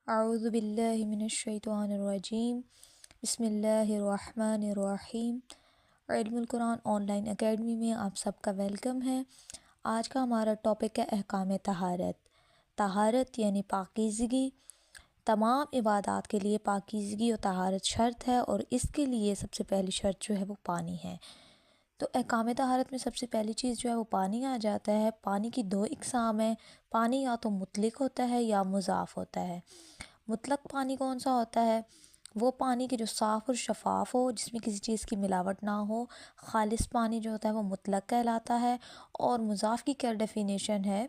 اعوذ باللہ من الشیطان الرجیم بسم اللہ الرحمن الرحیم۔ علم القرآن آن لائن اکیڈمی میں آپ سب کا ویلکم ہے۔ آج کا ہمارا ٹاپک ہے احکام طہارت۔ طہارت یعنی پاکیزگی۔ تمام عبادات کے لیے پاکیزگی اور طہارت شرط ہے، اور اس کے لیے سب سے پہلی شرط جو ہے وہ پانی ہے۔ تو احکام طہارت میں سب سے پہلی چیز جو ہے وہ پانی آ جاتا ہے۔ پانی کی دو اقسام ہیں، پانی یا تو مطلق ہوتا ہے یا مضاف ہوتا ہے۔ مطلق پانی کون سا ہوتا ہے؟ وہ پانی کے جو صاف اور شفاف ہو، جس میں کسی چیز کی ملاوٹ نہ ہو، خالص پانی جو ہوتا ہے وہ مطلق کہلاتا ہے۔ اور مضاف کی کیا ڈیفینیشن ہے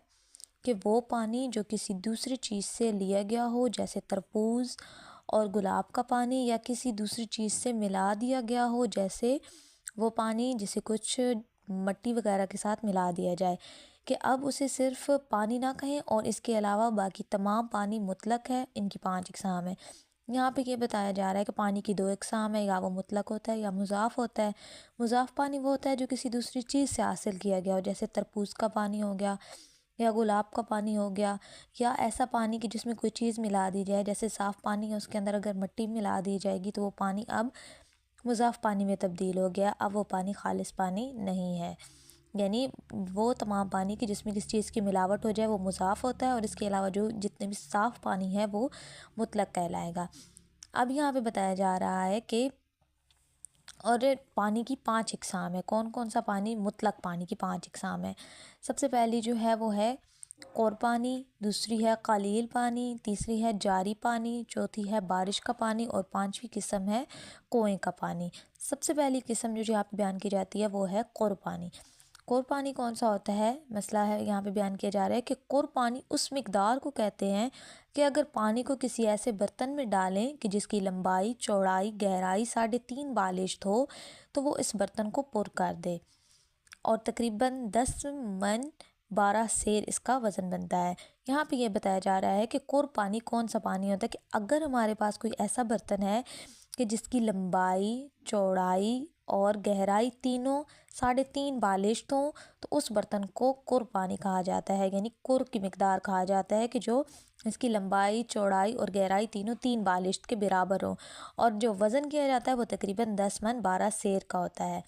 کہ وہ پانی جو کسی دوسری چیز سے لیا گیا ہو، جیسے تربوز اور گلاب کا پانی، یا کسی دوسری چیز سے ملا دیا گیا ہو، جیسے وہ پانی جسے کچھ مٹی وغیرہ کے ساتھ ملا دیا جائے، کہ اب اسے صرف پانی نہ کہیں اور اس کے علاوہ باقی تمام پانی مطلق ہے۔ ان کی 5 اقسام ہیں۔ یہاں پہ یہ بتایا جا رہا ہے کہ پانی کی 2 اقسام ہیں، یا وہ مطلق ہوتا ہے یا مضاف ہوتا ہے۔ مضاف پانی وہ ہوتا ہے جو کسی دوسری چیز سے حاصل کیا گیا ہو، جیسے تربوز کا پانی ہو گیا، یا گلاب کا پانی ہو گیا، یا ایسا پانی کہ جس میں کوئی چیز ملا دی جائے، جیسے صاف پانی ہے اس کے اندر اگر مٹی ملا دی جائے گی تو وہ پانی اب مضاف پانی میں تبدیل ہو گیا، اب وہ پانی خالص پانی نہیں ہے۔ یعنی وہ تمام پانی کی جس میں کسی چیز کی ملاوٹ ہو جائے وہ مضاف ہوتا ہے، اور اس کے علاوہ جو جتنے بھی صاف پانی ہے وہ مطلق کہلائے گا۔ اب یہاں پہ بتایا جا رہا ہے کہ اور پانی کی 5 اقسام ہے۔ کون کون سا پانی؟ مطلق پانی کی 5 اقسام ہے۔ سب سے پہلی جو ہے وہ ہے قور پانی، دوسری ہے قلیل پانی، تیسری ہے جاری پانی، چوتھی ہے بارش کا پانی، اور 5ویں قسم ہے کنویں کا پانی۔ سب سے پہلی قسم جو یہاں پہ بیان کی جاتی ہے وہ ہے قور پانی۔ قور پانی کون سا ہوتا ہے؟ مسئلہ ہے یہاں پہ بیان کیا جا رہا ہے کہ قور پانی اس مقدار کو کہتے ہیں کہ اگر پانی کو کسی ایسے برتن میں ڈالیں کہ جس کی لمبائی، چوڑائی، گہرائی 3.5 بالشت ہو، تو وہ اس برتن کو پر کر دے، اور تقریباً 10 من 12 سیر اس کا وزن بنتا ہے۔ یہاں پہ یہ بتایا جا رہا ہے کہ قور پانی کون سا پانی ہوتا ہے کہ اگر ہمارے پاس کوئی ایسا برتن ہے کہ جس کی لمبائی، چوڑائی اور گہرائی تینوں 3.5 بالشت ہوں، تو اس برتن کو قور پانی کہا جاتا ہے، یعنی قور کی مقدار کہا جاتا ہے کہ جو اس کی لمبائی، چوڑائی اور گہرائی تینوں 3 بالشت کے برابر ہوں، اور جو وزن کیا جاتا ہے وہ تقریباً 10 من 12 سیر کا ہوتا ہے۔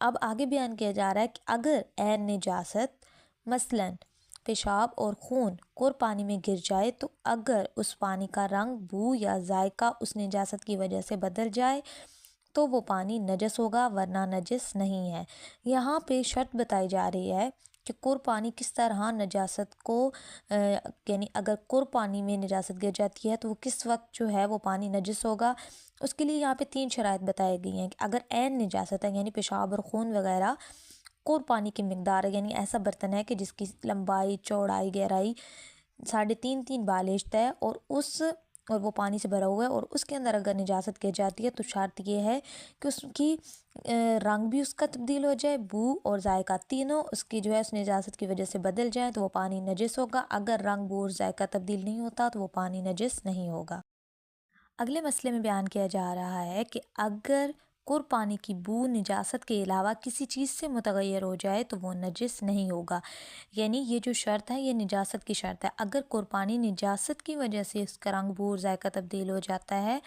اب آگے بیان کیا جا رہا ہے کہ اگر عین نجاست مثلاً پیشاب اور خون قور پانی میں گر جائے، تو اگر اس پانی کا رنگ، بو یا ذائقہ اس نجاست کی وجہ سے بدل جائے تو وہ پانی نجس ہوگا، ورنہ نجس نہیں ہے۔ یہاں پہ شرط بتائی جا رہی ہے کہ قور پانی کس طرح نجاست کو یعنی اگر قور پانی میں نجاست گر جاتی ہے تو وہ کس وقت جو ہے وہ پانی نجس ہوگا۔ اس کے لیے یہاں پہ 3 شرائط بتائی گئی ہیں کہ اگر عین نجاست ہے یعنی پیشاب اور خون وغیرہ قور پانی کی مقدار ہے، یعنی ایسا برتن ہے کہ جس کی لمبائی، چوڑائی، گہرائی 3.5 بالشت ہے، اور وہ پانی سے بھرا ہوا ہے، اور اس کے اندر اگر نجاست گر جاتی ہے تو شرط یہ ہے کہ اس کی رنگ بھی اس کا تبدیل ہو جائے، بو اور ذائقہ تینوں اس کی جو ہے اس نجاست کی وجہ سے بدل جائیں تو وہ پانی نجس ہوگا۔ اگر رنگ، بو اور ذائقہ تبدیل نہیں ہوتا تو وہ پانی نجس نہیں ہوگا۔ اگلے مسئلے میں بیان کیا جا رہا ہے کہ اگر قور پانی کی بو نجاست کے علاوہ کسی چیز سے متغیر ہو جائے تو وہ نجس نہیں ہوگا۔ یعنی یہ جو شرط ہے یہ نجاست کی شرط ہے۔ اگر قور پانی نجاست کی وجہ سے اس کا رنگ، بو اور ذائقہ تبدیل ہو جاتا ہے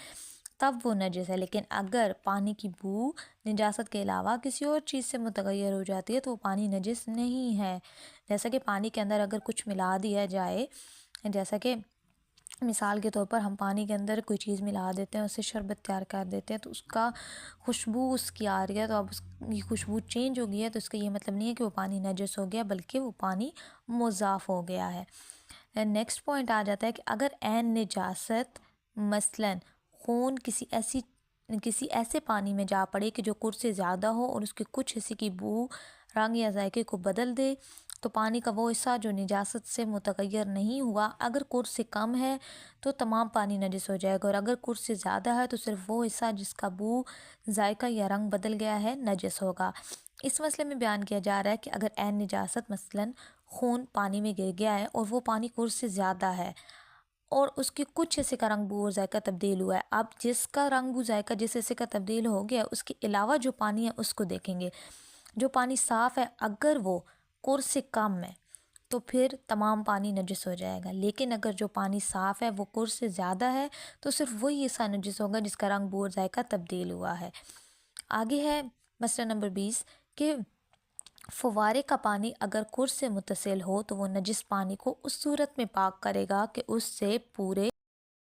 تب وہ نجس ہے، لیکن اگر پانی کی بو نجاست کے علاوہ کسی اور چیز سے متغیر ہو جاتی ہے تو وہ پانی نجس نہیں ہے۔ جیسا کہ پانی کے اندر اگر کچھ ملا دیا جائے، جیسا کہ مثال کے طور پر ہم پانی کے اندر کوئی چیز ملا دیتے ہیں، اسے شربت تیار کر دیتے ہیں، تو اس کا خوشبو اس کی آ رہی ہے، تو اب اس کی خوشبو چینج ہو گئی ہے، تو اس کا یہ مطلب نہیں ہے کہ وہ پانی نجس ہو گیا، بلکہ وہ پانی مضاف ہو گیا ہے۔ نیکسٹ پوائنٹ آ جاتا ہے کہ اگر عین نجاست مثلاً خون کسی ایسے پانی میں جا پڑے کہ جو قور سے زیادہ ہو اور اس کے کچھ حصے کی بو، رنگ یا ذائقے کو بدل دے، تو پانی کا وہ حصہ جو نجاست سے متغیر نہیں ہوا، اگر قور سے کم ہے تو تمام پانی نجس ہو جائے گا، اور اگر قور سے زیادہ ہے تو صرف وہ حصہ جس کا بو، ذائقہ یا رنگ بدل گیا ہے نجس ہوگا۔ اس مسئلے میں بیان کیا جا رہا ہے کہ اگر عین نجاست مثلاً خون پانی میں گر گیا ہے اور وہ پانی قور سے زیادہ ہے اور اس کے کچھ حصے کا رنگ، بو اور ذائقہ تبدیل ہوا ہے، اب جس کا رنگ، بو، ذائقہ جس حصے کا تبدیل ہو گیا اس کے علاوہ جو پانی ہے اس کو دیکھیں گے۔ جو پانی صاف ہے اگر وہ قور سے کم ہے تو پھر تمام پانی نجس ہو جائے گا، لیکن اگر جو پانی صاف ہے وہ کر سے زیادہ ہے تو صرف وہی حصہ نجس ہوگا جس کا رنگ بو اور ذائقہ تبدیل ہوا ہے۔ آگے ہے مسئلہ نمبر 20 کہ فوارے کا پانی اگر کر سے متصل ہو تو وہ نجس پانی کو اس صورت میں پاک کرے گا کہ اس سے پورے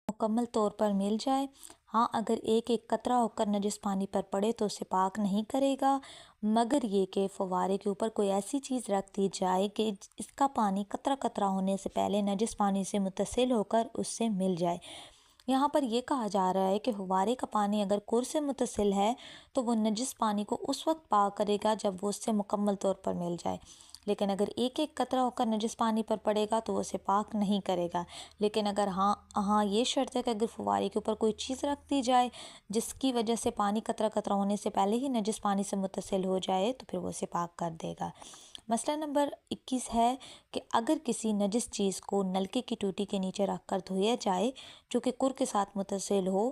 مکمل طور پر مل جائے۔ ہاں، اگر ایک ایک قطرہ ہو کر نجس پانی پر پڑے تو اسے پاک نہیں کرے گا، مگر یہ کہ فوارے کے اوپر کوئی ایسی چیز رکھ دی جائے کہ اس کا پانی قطرہ قطرہ ہونے سے پہلے نجس پانی سے متصل ہو کر اس سے مل جائے۔ یہاں پر یہ کہا جا رہا ہے کہ فوارے کا پانی اگر کر سے متصل ہے تو وہ نجس پانی کو اس وقت پاک کرے گا جب وہ اس سے مکمل طور پر مل جائے، لیکن اگر ایک ایک قطرہ ہو کر نجس پانی پر پڑے گا تو وہ اسے پاک نہیں کرے گا۔ لیکن اگر ہاں یہ شرط ہے کہ اگر فوارے کے اوپر کوئی چیز رکھ دی جائے جس کی وجہ سے پانی قطرہ قطرہ ہونے سے پہلے ہی نجس پانی سے متصل ہو جائے تو پھر وہ اسے پاک کر دے گا۔ مسئلہ نمبر 21 ہے کہ اگر کسی نجس چیز کو نلکے کی ٹوٹی کے نیچے رکھ کر دھویا جائے جو کہ کر کے ساتھ متصل ہو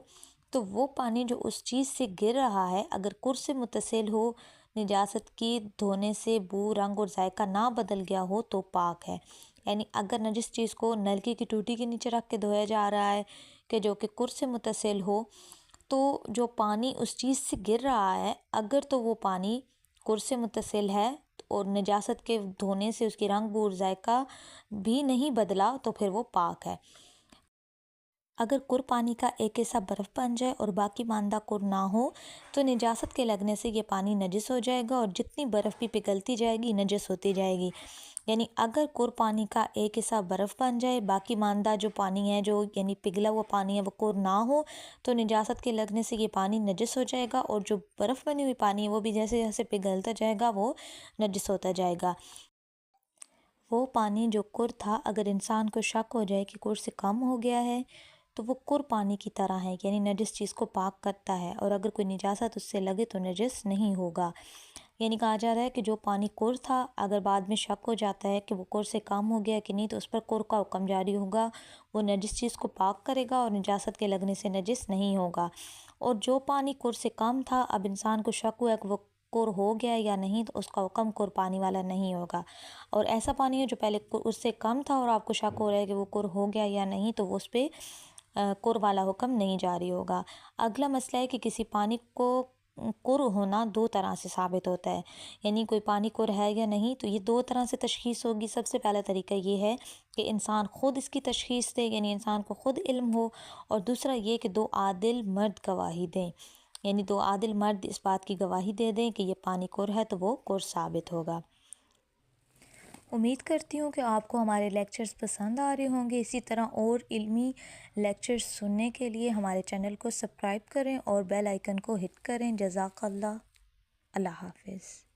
تو وہ پانی جو اس چیز سے گر رہا ہے اگر کر سے متصل ہو، نجاست کی دھونے سے بو، رنگ اور ذائقہ نہ بدل گیا ہو تو پاک ہے۔ یعنی اگر نجس چیز کو نلکے کی ٹوٹی کے نیچے رکھ کے دھویا جا رہا ہے کہ جو کہ کر سے متصل ہو، تو جو پانی اس چیز سے گر رہا ہے اگر تو وہ پانی کر سے متصل ہے اور نجاست کے دھونے سے اس کی رنگ بو اور ذائقہ بھی نہیں بدلا تو پھر وہ پاک ہے۔ اگر کر پانی کا ایک حصہ برف بن جائے اور باقی ماندہ کر نہ ہو تو نجاست کے لگنے سے یہ پانی نجس ہو جائے گا اور جتنی برف بھی پگھلتی جائے گی نجس ہوتی جائے گی۔ یعنی اگر کر پانی کا ایک حصہ برف بن جائے، باقی ماندہ جو پانی ہے جو یعنی پگھلا ہوا پانی ہے وہ کر نہ ہو تو نجاست کے لگنے سے یہ پانی نجس ہو جائے گا اور جو برف بنی ہوئی پانی ہے وہ بھی جیسے جیسے پگھلتا جائے گا وہ نجس ہوتا جائے گا۔ وہ پانی جو کر تھا اگر انسان کو شک ہو جائے کہ کر سے کم ہو گیا ہے تو وہ کر پانی کی طرح ہے، یعنی نجس چیز کو پاک کرتا ہے، اور اگر کوئی نجاست اس سے لگے تو نجس نہیں ہوگا۔ یعنی کہا جا رہا ہے کہ جو پانی کر تھا اگر بعد میں شک ہو جاتا ہے کہ وہ کر سے کم ہو گیا کہ نہیں تو اس پر کر کا حکم جاری ہوگا، وہ نجس چیز کو پاک کرے گا اور نجاست کے لگنے سے نجس نہیں ہوگا۔ اور جو پانی کر سے کم تھا اب انسان کو شک ہوا کہ وہ کر ہو گیا یا نہیں تو اس کا حکم کر پانی والا نہیں ہوگا، اور ایسا پانی ہے جو پہلے اس سے کم تھا اور آپ کو شک ہو رہا ہے کہ وہ کر ہو گیا یا نہیں تو وہ اس پہ کر والا حکم نہیں جاری ہوگا۔ اگلا مسئلہ ہے کہ کسی پانی کو کر ہونا دو طرح سے ثابت ہوتا ہے، یعنی کوئی پانی کر ہے یا نہیں تو یہ دو طرح سے تشخیص ہوگی۔ سب سے پہلا طریقہ یہ ہے کہ انسان خود اس کی تشخیص دے، یعنی انسان کو خود علم ہو، اور دوسرا یہ کہ دو عادل مرد گواہی دیں، یعنی دو عادل مرد اس بات کی گواہی دے دیں کہ یہ پانی کر ہے تو وہ کر ثابت ہوگا۔ امید کرتی ہوں کہ آپ کو ہمارے لیکچرز پسند آ رہے ہوں گے۔ اسی طرح اور علمی لیکچرز سننے کے لیے ہمارے چینل کو سبسکرائب کریں اور بیل آئیکن کو ہٹ کریں۔ جزاک اللہ۔ اللہ حافظ۔